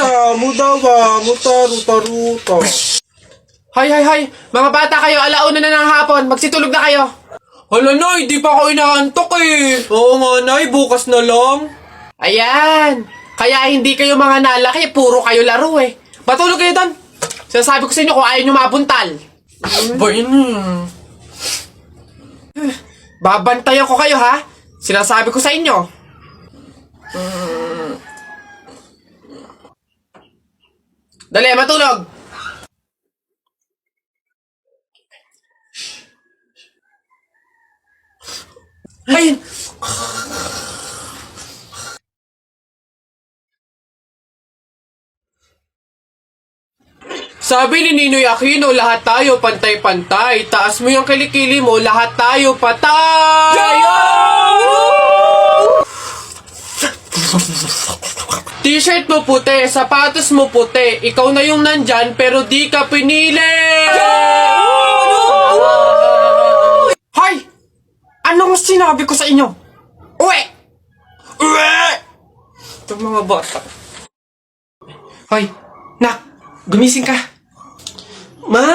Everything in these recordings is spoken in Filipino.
Isa, mudawa, mutaru-taruto. Hay! Mga bata kayo, alauna na ng hapon. Magsitulog na kayo. Hala, Nay, di pa ako inaantok eh. Oo nga, Nay, bukas na lang. Ayan. Kaya hindi kayo mga nalaki, puro kayo laro eh. Matulog kayo doon. Sinasabi ko sa inyo kung ayaw nyo mabuntal. Ba yun? Babantayan ko kayo ha. Sinasabi ko sa inyo. Dali, matulog. Ayun. Sabi ni Ninoy Aquino, lahat tayo pantay-pantay. Taas mo yung kilikili mo, lahat tayo patay! T-shirt mo puti, sapatos mo puti. Ikaw na yung nandyan, pero di ka pinili! Hoy! Anong sinabi ko sa inyo? Uwe! Itong mga bata. Hoy! Nak! Gumising ka! Ma,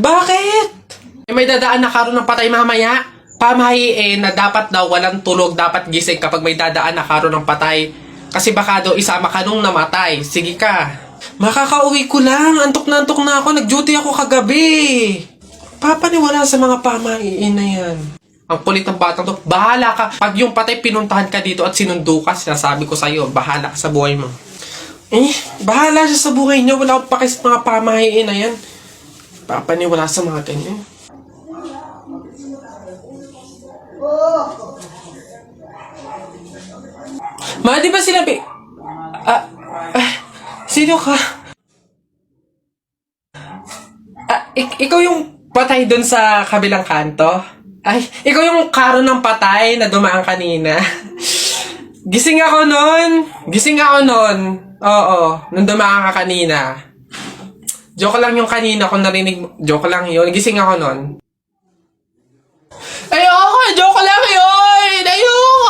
bakit? May dadaan na karon ng patay mamaya. Pamahiin na dapat daw walang tulog, dapat gising kapag may dadaan na karon ng patay. Kasi baka daw isama ka nung namatay. Sige ka. Makakauwi ko lang. Antok na ako. Nag-duty ako kagabi. Papaniwala sa mga pamahiin na yan. Ang kulit ng batang to. Bahala ka. Pag yung patay pinuntahan ka dito at sinundo ka, sinasabi ko sa'yo, bahala ka sa buhay mo. Bahala siya sa buhay niya. Wala akong paki sa mga pamahiin na yan. Papaniwala sa mga ganyan. Ma, di ba sinabi? Sino ka? Ikaw yung patay dun sa kabilang kanto? Ay, ikaw yung karon ng patay na dumaan kanina. Gising ako nun. Oo, nung dumaan ka kanina. Joke lang yung kanina kung narinig mo. Joke lang yun. Gising ako nun. Ayoko! Joke lang yun! Ayoko!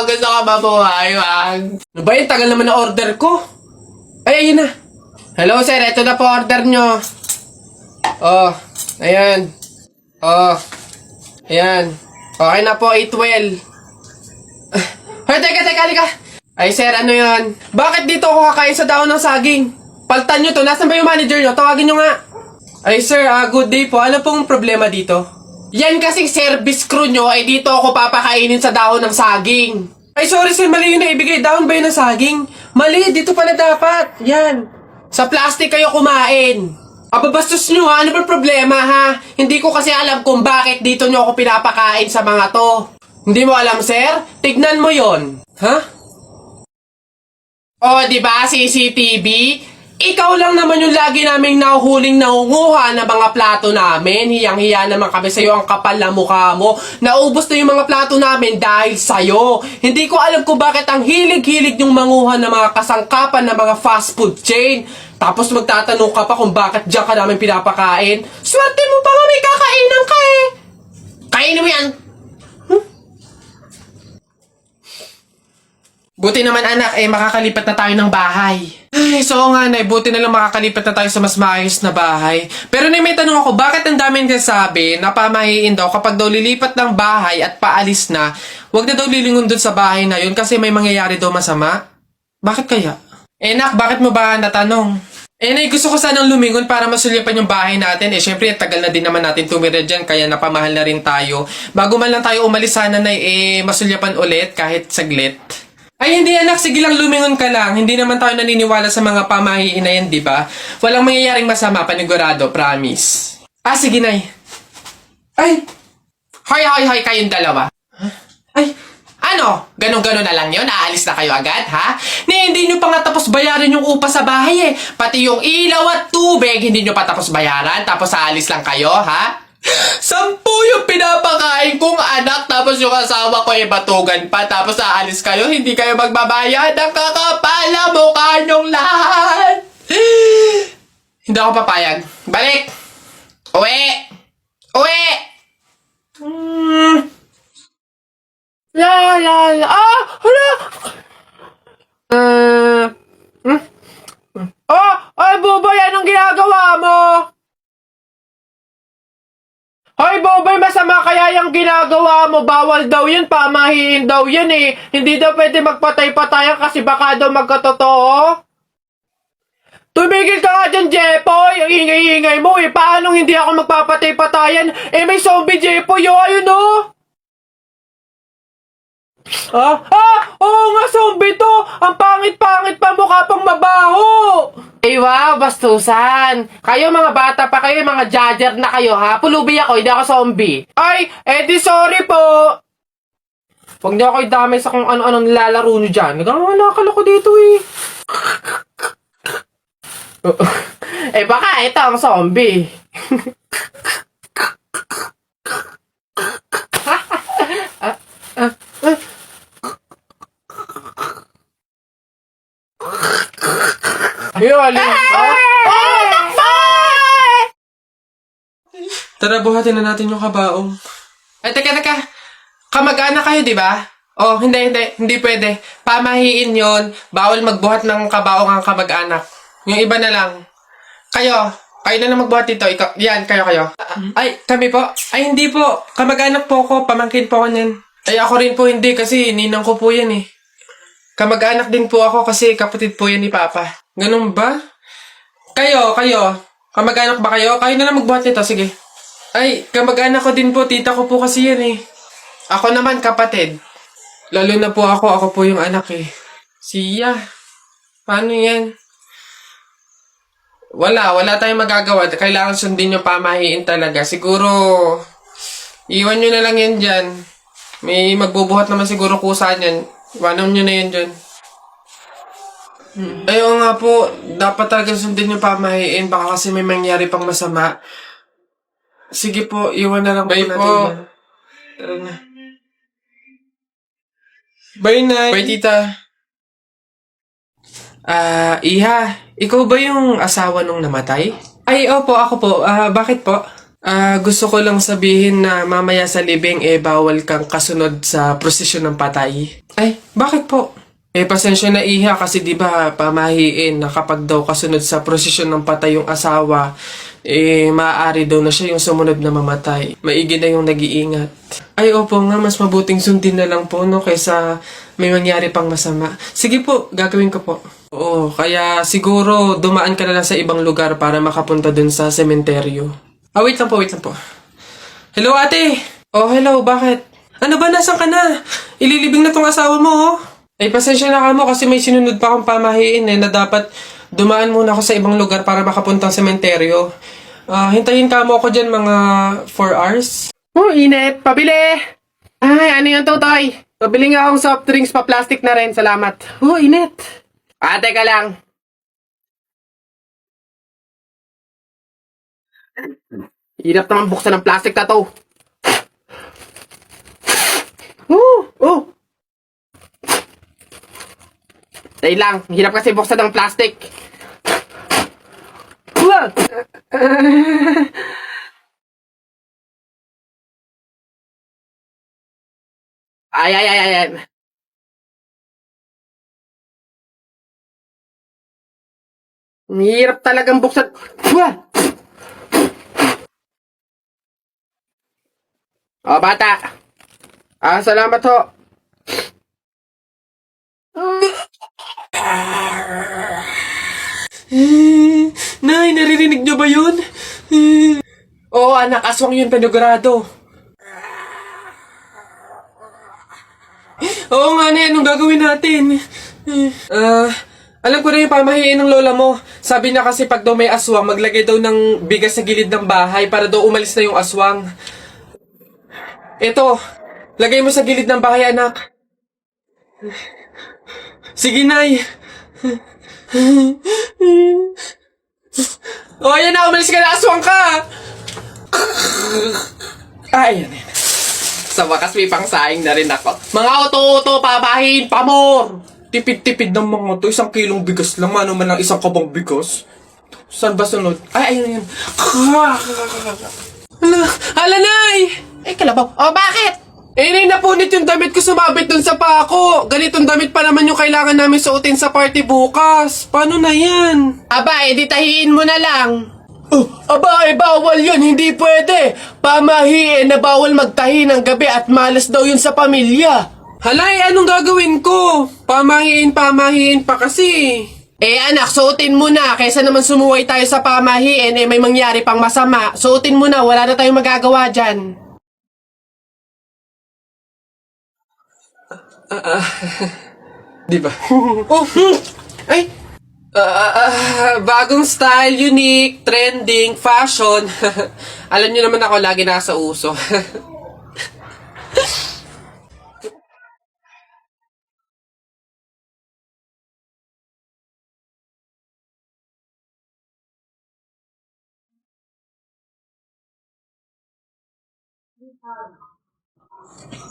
Gusto ka mabuhay, wag. Ano ba yun? Tagal naman na order ko. Ay, ayun na. Hello, sir. Ito na po order nyo. Oh, ayan. Oh, ayan. Okay na po, 812. Hoy, teka, halika. Ay, sir, ano yun? Bakit dito ako kakain sa daon ng saging? Paltan nyo to. Nasaan ba yung manager nyo? Tawagin nyo nga. Ay, sir, good day po. Ano pong problema dito? Yan kasing service crew nyo, ay dito ako papakainin sa dahon ng saging. Ay, sorry sir, mali yung naibigay. Dahon ba yun ng saging? Mali, dito pala dapat. Yan. Sa plastic kayo kumain. Ababastos nyo ha, ano ba problema ha? Hindi ko kasi alam kung bakit dito nyo ako pinapakain sa mga to. Hindi mo alam, sir? Tignan mo yon. Ha? Oh, di ba CCTV? Ikaw lang naman yung lagi naming nahuhuling nangunguha ng mga plato namin. Hiyang-hiya naman kami sa'yo, ang kapal na mukha mo. Naubos na yung mga plato namin dahil sa'yo. Hindi ko alam kung bakit ang hilig-hilig yung manguha ng mga kasangkapan ng mga fast food chain. Tapos magtatanong ka pa kung bakit diyan ka namin pinapakain. Swerte mo pa nga may kakainan ka eh. Kainin mo yan. Buti naman anak, makakalipat na tayo ng bahay. Ay, so nga nay, buti na lang makakalipat na tayo sa mas maayos na bahay. Pero may tanong ako, bakit ang daming nagsasabi na pamahiin daw kapag daw lilipat ng bahay at paalis na, wag na daw lilingon dun sa bahay na yun kasi may mangyayari daw masama? Bakit kaya? Nak, bakit mo ba natanong? Nay, gusto ko sanang lumingon para masulyapan yung bahay natin. Syempre, tagal na din naman natin tumira dyan, kaya napamahal na rin tayo. Bago man lang tayo umalis sana, nay, masulyapan ulit kahit saglit. Ay, hindi anak. Sige lang, lumingon ka lang. Hindi naman tayo naniniwala sa mga pamahiin na yan, di ba? Walang mangyayaring masama, panigurado, promise. Sige, nay. Ay! Hoy, kayong dalawa. Huh? Ay! Ano? Ganon-ganon na lang yun? Aalis na kayo agad, ha? Hindi nyo pa nga tapos bayaran yung upa sa bahay, eh. Pati yung ilaw at tubig, hindi nyo pa tapos bayaran, tapos aalis lang kayo, ha? 10 yung pinapakain kong anak, tapos yung asawa ko batugan pa, tapos aalis kayo, hindi kayo magbabayad. Ang kakapal na mukha nyong lahat. Hindi ako papayag. Balik! Uwi! La la la. Hala! mo, bawal daw yan, pamahiin daw yan eh. Hindi daw pwede magpatay-patayan kasi baka daw magkatotoo. Tumigil ka nga dyan, Jepoy! Ang ingay-ingay mo eh. Paano hindi ako magpapatay-patayan? Eh, may zombie, Jepoy, oh, ayun oh! Oo nga, zombie to! Ang pangit-pangit pa, mukha pang mabaho! Eh, wow, bastusan! Kayo mga bata pa kayo, mga judger na kayo, ha? Pulubi ako, hindi ako zombie. Ay, di sorry po! Huwag niyo ako idamay sa kung ano-anong nilalaro niyo dyan. Nagkakalakal ako dito eh. Baka ito ang zombie. Yun, Tara, buhatin na natin yung kabaong. Ay, teka. Kamag-anak kayo, di ba? Oh, hindi pwede. Pamahiin yon. Bawal magbuhat ng kabaong ang kamag-anak. Yung iba na lang. Kayo na lang magbuhat dito. Ikaw, yan, kayo. Ay, kami po. Ay, hindi po. Kamag-anak po ako. Pamangkin po ako niyan. Ay, ako rin po hindi kasi ninang ko po yan eh. Kamag-anak din po ako kasi kapatid po yan ni Papa. Ganun ba? Kayo. Kamag-anak ba kayo? Kayo na lang magbuhat nito, sige. Ay, kamag-anak ko din po. Tita ko po kasi yan eh. Ako naman, kapatid. Lalo na po ako po yung anak eh. Siya. Paano yan? Wala tayong magagawa. Kailangan sundin yung pamahiin talaga. Siguro, iwan nyo na lang yan dyan. May magbubuhat naman siguro kusa niyan. Iwanan nyo na yan dyan. Ayaw nga po, dapat talaga sundin yung pamahiin. Baka kasi may mangyari pang masama. Sige po, iwan na lang Bye po natin. po. yan. Tara na. Bye, Nay. Bye, tita. Iha, ikaw ba yung asawa nung namatay? Ay, opo, ako po. Bakit po? Gusto ko lang sabihin na mamaya sa libing bawal kang kasunod sa prosesyon ng patay. Ay, bakit po? Pasensya na Iha kasi di ba pamahiin na kapag daw kasunod sa prosesyon ng patay yung asawa, maaari daw na siya yung sumunod na mamatay. Maigi na yung nag-iingat. Ay, opo nga, mas mabuting sundin na lang po, no, kaysa may mangyari pang masama. Sige po, gagawin ko po. Oo, kaya siguro dumaan ka na lang sa ibang lugar para makapunta dun sa sementeryo. Wait lang po. Hello, ate! Oh, hello, bakit? Ano ba, nasan ka na? Ililibing na tong asawa mo, oh. Ay, pasensya na ka mo kasi may sinunod pa akong pamahiin na dapat dumaan muna ako sa ibang lugar para makapunta sa sementeryo. Hintayin ka mo ako dyan mga 4 hours. Oh, init. Pabili! Ay, ano yung tutoy? Pabili nga akong soft drinks pa plastic na rin. Salamat. Oh, init. Teka lang. Hirap naman buksan ng plastic na to. Oh! Dahil lang, hirap kasi buksan ng plastic. What? Ay. Hirap talagang buksan. What? Oh, bata. Salamat ho. Nay, naririnig niyo ba yun? Oo, anak, aswang yun, penogrado. Oo nga, Nay, anong gagawin natin? Alam ko na yung pamahiin ng lola mo. Sabi niya kasi pag daw may aswang, maglagay daw ng bigas sa gilid ng bahay para daw umalis na yung aswang. Ito, lagay mo sa gilid ng bahay, anak. Sige, Nay. Oh, ayan na, umalis ka na, aswang ka! Ay, yan. Sa wakas may pangsaing na rin ako. Mga uto-uto, papahin, pamor! Tipid-tipid ng mga to. 1 kilong bigas lang. Ano man lang 1 kabang bigas. Saan ba sunod? Ay, ayun. Hala, Nay! Kalabaw. Oh, bakit? Nay, napunit yung damit ko sumabit dun sa pako. Ganitong damit pa naman yung kailangan namin suotin sa party bukas. Paano na yan? Aba, di tahiin mo na lang. Oh, aba, bawal yun. Hindi pwede. Pamahiin na bawal magtahi ng gabi at malas daw yun sa pamilya. Halay, anong gagawin ko? Pamahiin pa kasi. Eh anak, suotin mo na. Kaysa naman sumuway tayo sa pamahiin, eh may mangyari pang masama. Suotin mo na, wala na tayong magagawa dyan. Di ba? Oh, ay! Bagong style, unique, trending, fashion. Alam niyo naman ako, lagi nasa uso.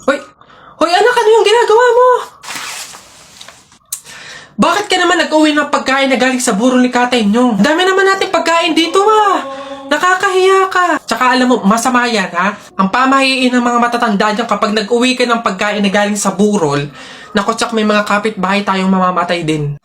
Hoy! Hoy, anak, ano yung ginagawa mo? Bakit ka naman nag-uwi ng pagkain na galing sa burol ni Katay nyo? Dami naman natin pagkain dito Nakakahiya ka. Tsaka alam mo, masama yan ha? Ang pamahiin ng mga matatanda dyan kapag nag-uwi ka ng pagkain na galing sa burol, naku, tsak may mga kapitbahay tayong mamamatay din.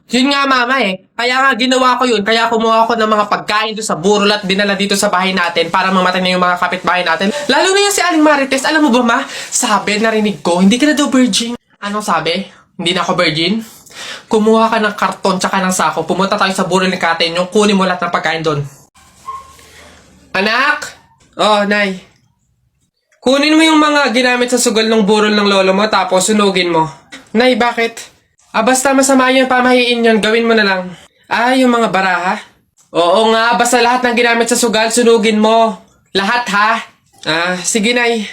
Yun nga mama kaya nga ginawa ko yun, kaya kumuha ko ng mga pagkain doon sa burol at dinala dito sa bahay natin para mamatay na yung mga kapitbahay natin. Lalo na yan si Aling Marites, alam mo ba ma? Sabi, narinig ko, hindi ka na daw virgin. Anong sabi? Hindi na ako virgin? Kumuha ka ng karton tsaka ng sako, pumunta tayo sa burol ni Katay yung kunin mo lahat ng pagkain doon. Anak? Oh, Nay. Kunin mo yung mga ginamit sa sugal ng burol ng lolo mo tapos sunugin mo. Nay, bakit? Basta masama yun, pamahiin yun, gawin mo na lang. Yung mga baraha? Oo nga, basta lahat ng ginamit sa sugal, sunugin mo. Lahat ha? Sige Nay.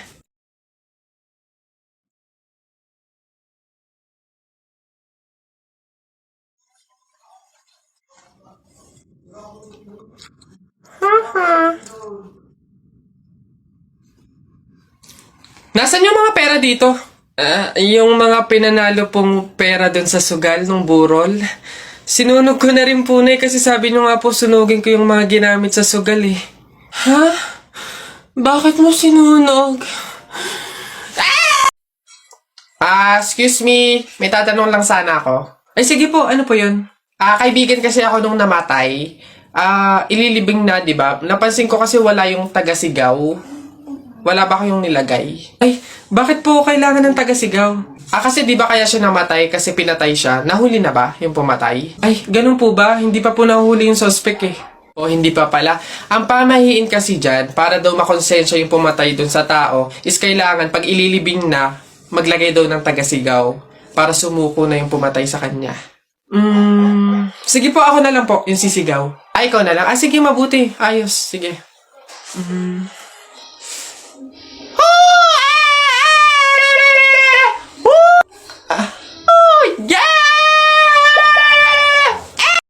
Nasaan yung mga pera dito? Yung mga pinanalo pong pera dun sa sugal ng burol. Sinunog ko na rin po na kasi sabi nyo nga po sunugin ko yung mga ginamit sa sugal Ha? Bakit mo sinunog? Excuse me. May tatanong lang sana ako. Ay sige po, ano po yun? Kaibigan kasi ako nung namatay. Ililibing na, di ba? Napansin ko kasi wala yung taga-sigaw. Wala ba kayong nilagay? Ay, bakit po kailangan ng taga-sigaw? Kasi di ba kaya siya namatay kasi pinatay siya? Nahuli na ba yung pumatay? Ay, ganun po ba? Hindi pa po nahuli yung suspect O hindi pa pala. Ang pamahiin kasi dyan, para daw makonsensya yung pumatay dun sa tao, is kailangan pag ililibing na, maglagay daw ng taga-sigaw para sumuko na yung pumatay sa kanya. Sige po, ako na lang po, yung sisigaw. Ikaw na lang. Sige, mabuti. Ayos, sige.